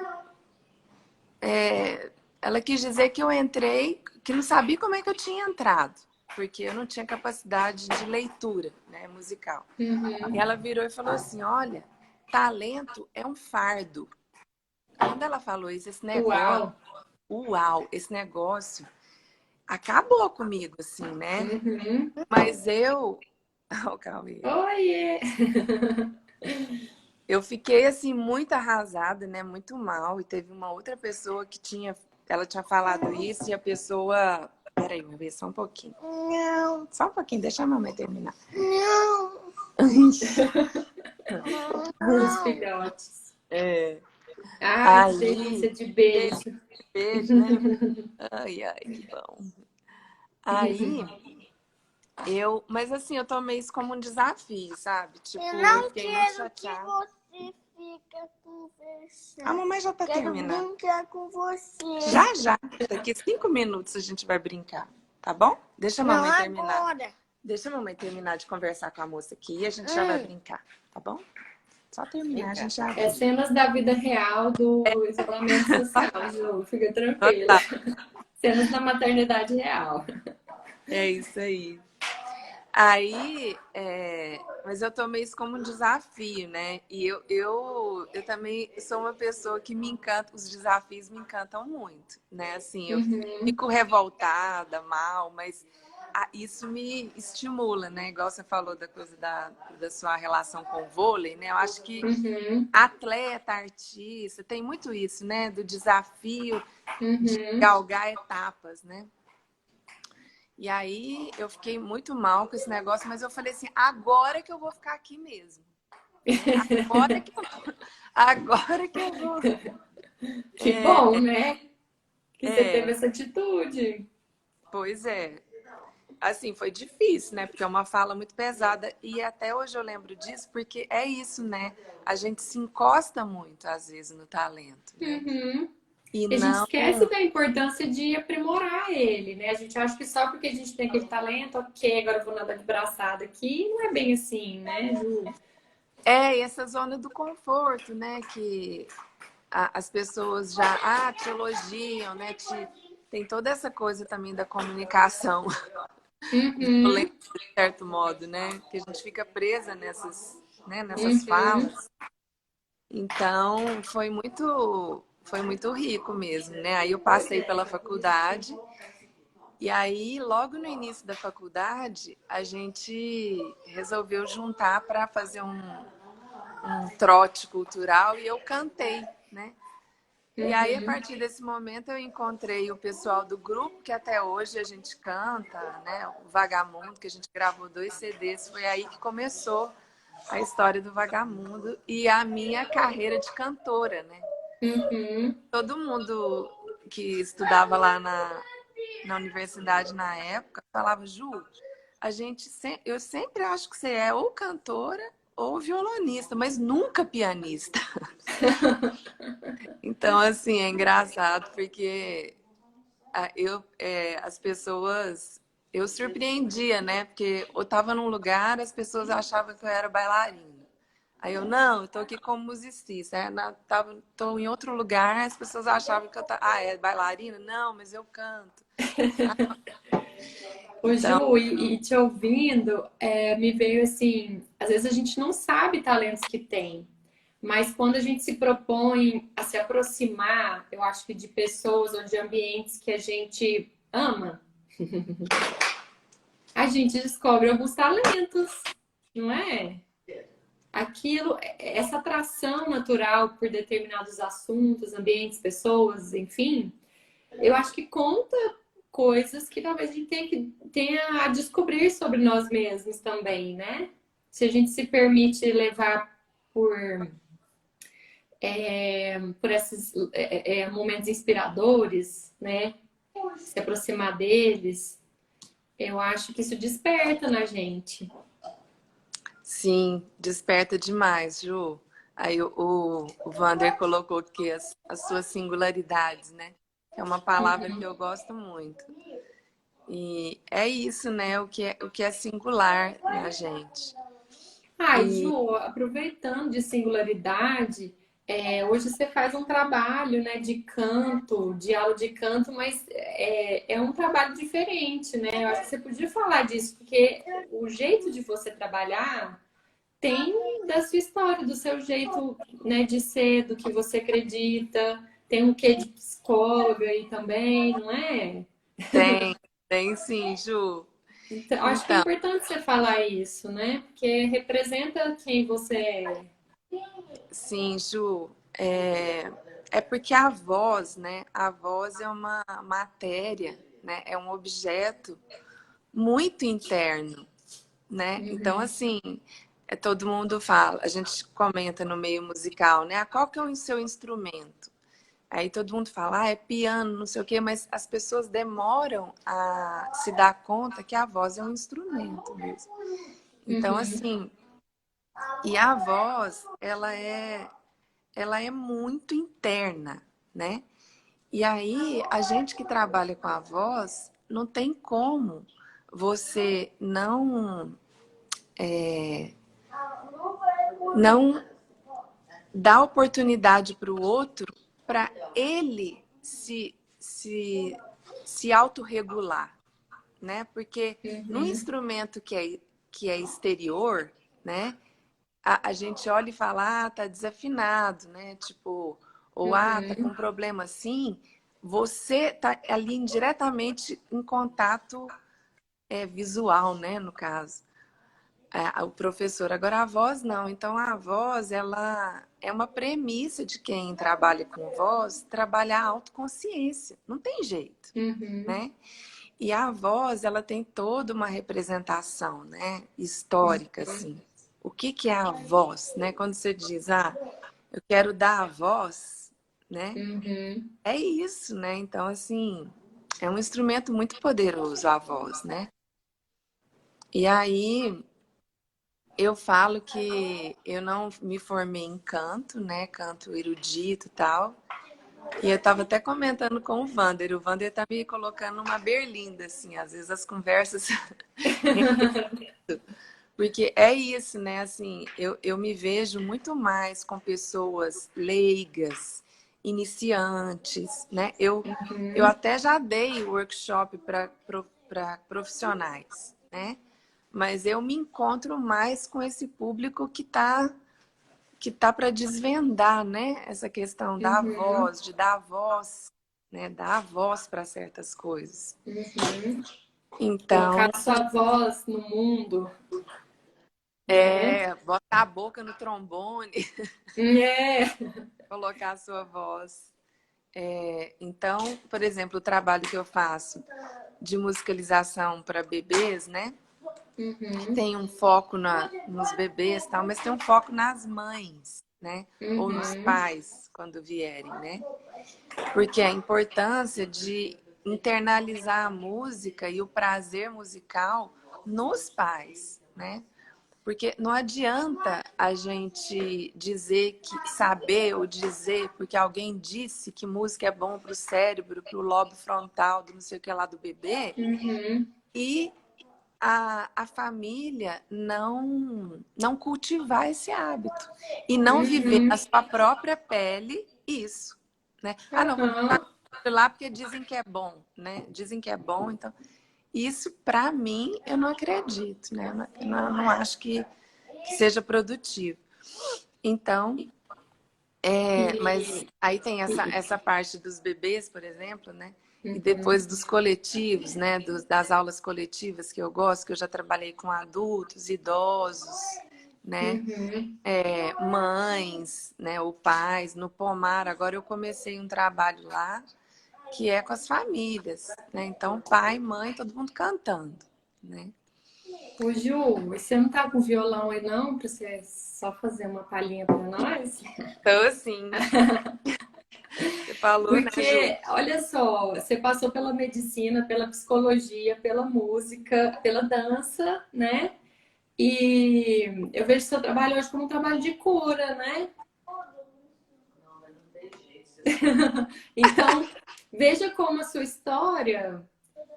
ela quis dizer que eu entrei, que não sabia como é que eu tinha entrado, porque eu não tinha capacidade de leitura, né, musical. E Uhum. ela virou e falou assim: olha, talento é um fardo. Quando ela falou isso, esse negócio, Uau! uau, esse negócio acabou comigo, assim, né? Uhum. Mas eu. Oh, Cauê. Oiê! Eu fiquei, assim, muito arrasada, né? Muito mal. E teve uma outra pessoa que tinha. Ela tinha falado isso e a pessoa. Peraí, uma vez, só um pouquinho. Não. Só um pouquinho, deixa a mamãe terminar. Não. Os Não. filhotes. É. Ai, que Aí, delícia de beijo. beijo, né? Ai, ai, que bom. Aí, mas assim, eu tomei isso como um desafio, sabe? Tipo, eu fiquei muito chateada. Você fica conversando. A mamãe já tá Quero terminando. brincar com você. Já, já. Daqui 5 minutos a gente vai brincar, tá bom? Deixa a Não mamãe terminar. agora. Deixa a mamãe terminar de conversar com a moça aqui e a gente já vai brincar, tá bom? Só terminar, a gente já É brinca. cenas da vida real do isolamento social, Ju. Fica Ah, tranquila. tá. Cenas da maternidade real. É isso aí. Aí, mas eu tomei isso como um desafio, né? E eu também sou uma pessoa que me encanta, os desafios me encantam muito, né? Assim, eu Uhum. fico revoltada, mal, mas isso me estimula, né? Igual você falou da coisa da sua relação com o vôlei, né? Eu acho que Uhum. atleta, artista, tem muito isso, né? Do desafio de Uhum. galgar etapas, né? E aí eu fiquei muito mal com esse negócio, mas eu falei assim, agora que eu vou ficar aqui mesmo, né? Agora que eu vou. Que bom, né? Que você teve É, essa atitude. pois é. Assim, foi difícil, né? Porque é uma fala muito pesada e até hoje eu lembro disso porque é isso, né? A gente se encosta muito às vezes no talento, né? Uhum. E E a gente não. esquece da importância de aprimorar ele, né? A gente acha que só porque a gente tem aquele talento, ok, agora eu vou nadar de braçada aqui, não é bem assim, né, Ju? Essa zona do conforto, né? as pessoas já te elogiam, né? Tem toda essa coisa também da comunicação Uhum, violenta, de certo modo, né? Que a gente fica presa nessas uhum, falas. Então, foi muito rico mesmo, né? Aí eu passei pela faculdade e aí, logo no início da faculdade, a gente resolveu juntar para fazer um trote cultural e eu cantei, né? E aí, a uhum. partir desse momento, eu encontrei o pessoal do grupo, que até hoje a gente canta, né? O Vagamundo, que a gente gravou 2 CDs. Foi aí que começou a história do Vagamundo e a minha carreira de cantora, né? Uhum. Todo mundo que estudava lá na universidade na época falava, Ju, eu sempre acho que você é ou cantora ou violonista, mas nunca pianista. Então, assim, é engraçado porque as pessoas... Eu surpreendia, né? Porque eu estava num lugar, as pessoas achavam que eu era bailarina. Aí eu, não, eu tô aqui como musicista. Tô em outro lugar, as pessoas achavam que eu tava... Ah, é bailarina? Não, mas eu canto. Ô, Então, Ju, e te ouvindo, me veio assim, às vezes a gente não sabe talentos que tem, mas quando a gente se propõe a se aproximar, eu acho que de pessoas ou de ambientes que a gente ama, a gente descobre alguns talentos, não é? Aquilo, essa atração natural por determinados assuntos, ambientes, pessoas, enfim, eu acho que conta coisas que talvez a gente tenha a descobrir sobre nós mesmos também, né? Se a gente se permite levar por, por esses momentos inspiradores, né? Se aproximar deles, eu acho que isso desperta na gente. sim, desperta demais, Ju. Aí o Vander colocou aqui as suas singularidades, né? É uma palavra que eu gosto muito. E é isso, né? O que é singular na gente. Ai, E Ju, aproveitando de singularidade, hoje você faz um trabalho, né, de canto, de aula de canto, mas é um trabalho diferente, né? Eu acho que você podia falar disso, porque o jeito de você trabalhar tem da sua história, do seu jeito, né, de ser, do que você acredita, tem um quê de psicóloga aí também, não é? tem, tem sim, Ju. Então, eu acho que é Então, importante você falar isso, né? Porque representa quem você é. sim, Ju, é porque a voz, né? A voz é uma matéria, né? É um objeto muito interno, né? Então, Uhum. assim, todo mundo fala, a gente comenta no meio musical, né? Ah, qual que é o seu instrumento? Aí todo mundo fala, é piano, não sei o quê, mas as pessoas demoram a se dar conta que a voz é um instrumento mesmo. Então, Uhum. assim, e a voz, ela é muito interna, né? E aí, a gente que trabalha com a voz, não tem como você não dar oportunidade para o outro para ele se autorregular, né? Porque no Uhum. instrumento que é exterior, né? A gente olha e fala, tá desafinado, né? Tipo, ou tá com Uhum. um problema assim, você tá ali indiretamente em contato visual, né? No caso, o professor. Agora a voz não. Então a voz, ela é uma premissa de quem trabalha com voz, trabalhar a autoconsciência. Não tem jeito, Uhum. né? E a voz, ela tem toda uma representação, né, histórica, assim. O que é a voz, né? Quando você diz, eu quero dar a voz, né? Uhum. É isso, né? Então, assim, é um instrumento muito poderoso a voz, né? E aí eu falo que eu não me formei em canto, né? Canto erudito e tal. E eu tava até comentando com o Vander. O Vander tá me colocando uma berlinda, assim, às vezes as conversas. Porque é isso, né? Assim, eu me vejo muito mais com pessoas leigas iniciantes, né? Eu até já dei workshop para profissionais, né? Mas eu me encontro mais com esse público que tá para desvendar, né? Essa questão da voz, de dar voz, né? Dar voz para certas coisas. Então, colocar sua voz no mundo, né? botar a boca no trombone, É. colocar a sua voz. Então, por exemplo, o trabalho que eu faço de musicalização para bebês, né? Tem um foco nos bebês, tal, mas tem um foco nas mães, né? Ou nos pais, quando vierem, né? Porque a importância de internalizar a música e o prazer musical nos pais, né? Porque não adianta a gente dizer que saber ou dizer porque alguém disse que música é bom para o cérebro, para o lobo frontal, do não sei o que lá do bebê, e a família não cultivar esse hábito e não viver na sua própria pele isso, né? Ah, não, vou botar lá porque dizem que é bom, né? Dizem que é bom, então isso para mim eu não acredito, né? Não acho que seja produtivo. Então, mas aí tem essa parte dos bebês, por exemplo, né? E depois dos coletivos, né? Das aulas coletivas que eu gosto, que eu já trabalhei com adultos, idosos, né? Mães, né? Ou pais, no Pomar. Agora eu comecei um trabalho lá que é com as famílias, né? Então, pai, mãe, todo mundo cantando, né? Ô, Ju, você não tá com violão aí não? Pra você só fazer uma palhinha pra nós? Então, assim, você falou, né, Ju? Porque, olha só, você passou pela medicina, pela psicologia, pela música, pela dança, né? E eu vejo seu trabalho hoje como um trabalho de cura, né? Então, veja como a sua história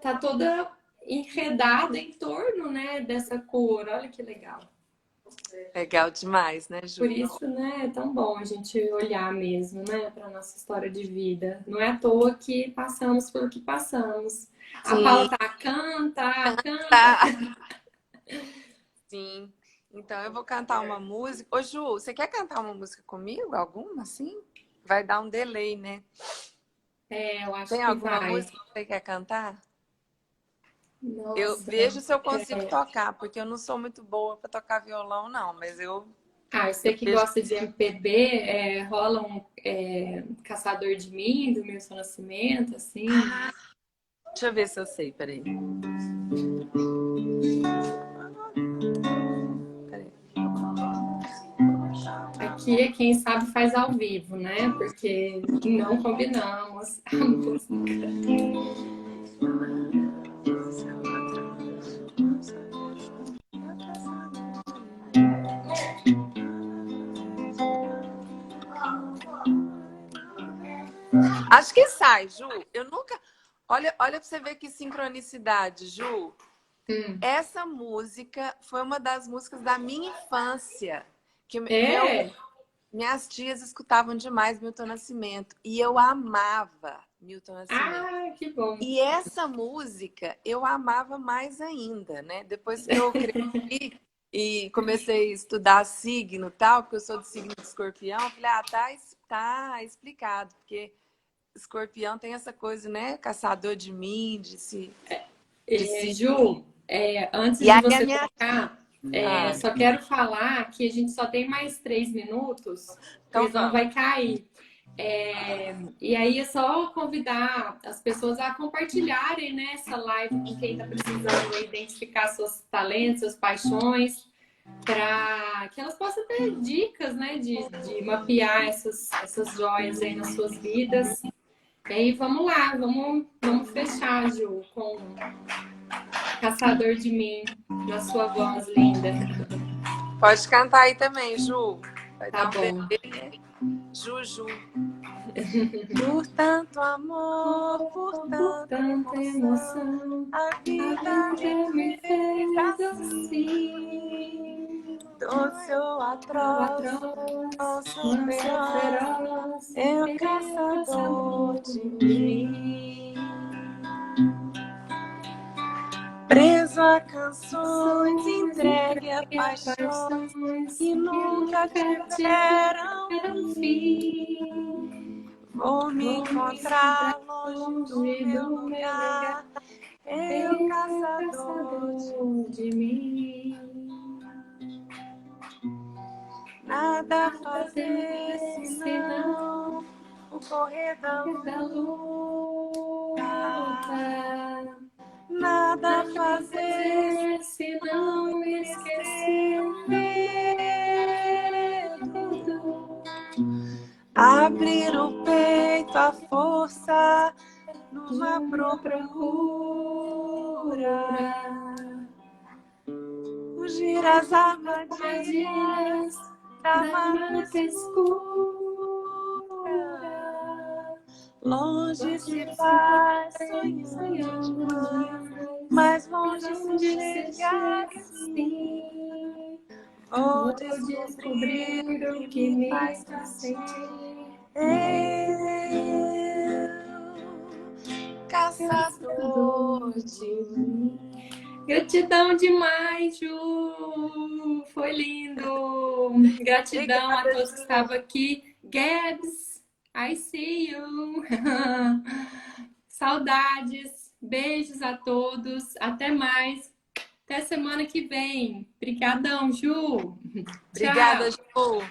tá toda enredada em torno, né, dessa cura. Olha que legal. Legal demais, né, Ju? Por isso, né, é tão bom a gente olhar mesmo, né, para nossa história de vida. Não é à toa que passamos pelo que passamos. A Sim. Paula tá, canta. Tá. Sim. Então eu vou cantar uma música. Ô, Ju, você quer cantar uma música comigo? Alguma, assim? Vai dar um delay, né? Eu acho Tem que alguma vai. música que você quer cantar? Eu Nossa. vejo se eu consigo tocar, porque eu não sou muito boa para tocar violão, não. Mas Eu eu sei que vejo. gosta de MPB, rola um Caçador de Mim, do Milton Nascimento, assim. Deixa eu ver se eu sei, peraí. Aqui, quem sabe, faz ao vivo, né? Porque não combinamos a música. Acho que sai, Ju. Eu nunca. Olha para você ver que sincronicidade, Ju. Essa música foi uma das músicas da minha infância. Minhas tias escutavam demais Milton Nascimento. E eu amava Milton Nascimento. Ah, que bom. E essa música eu amava mais ainda, né? Depois que eu cresci e comecei a estudar signo e tal, porque eu sou do signo de Escorpião, eu falei, tá explicado, porque Escorpião tem essa coisa, né? Caçador de mim, de se... Ju, antes E de aí você a minha... tocar, só quero falar que a gente só tem mais 3 minutos, Então porque senão vamos. vai cair. E aí é só convidar as pessoas a compartilharem, né, essa live com quem está precisando identificar seus talentos, suas paixões, para que elas possam ter dicas, né, de mapear essas joias aí nas suas vidas. E aí vamos lá, vamos fechar, Ju, com Caçador de Mim, na sua voz linda. Pode cantar aí também, Ju. Vai Tá dar um bom. delay, né? Juju. Por tanto amor, por tanta emoção, a vida me me fez fez assim. assim. doce ou atroz, manso ou feroz, é o caçador de mim. Preso a canções, entregue a paixões que nunca tiveram fim. Vou me encontrar longe do meu lugar, é o caçador de mim. Nada a fazer senão o correr da luta. Nada a fazer senão esquecer o medo. Abrir o peito à força numa procura. Fugir às armadilhas da mata escura. Longe se vai sonhando demais, mas longe se chega assim. Vou descobrir o que me faz sentir. Eu, caçador de mim. Gratidão demais, Ju! Foi lindo! Gratidão a todos que estavam aqui. Gabs, I see you! Saudades, beijos a todos, até mais, até semana que vem. Obrigadão, Ju! Obrigada, Tchau! Ju!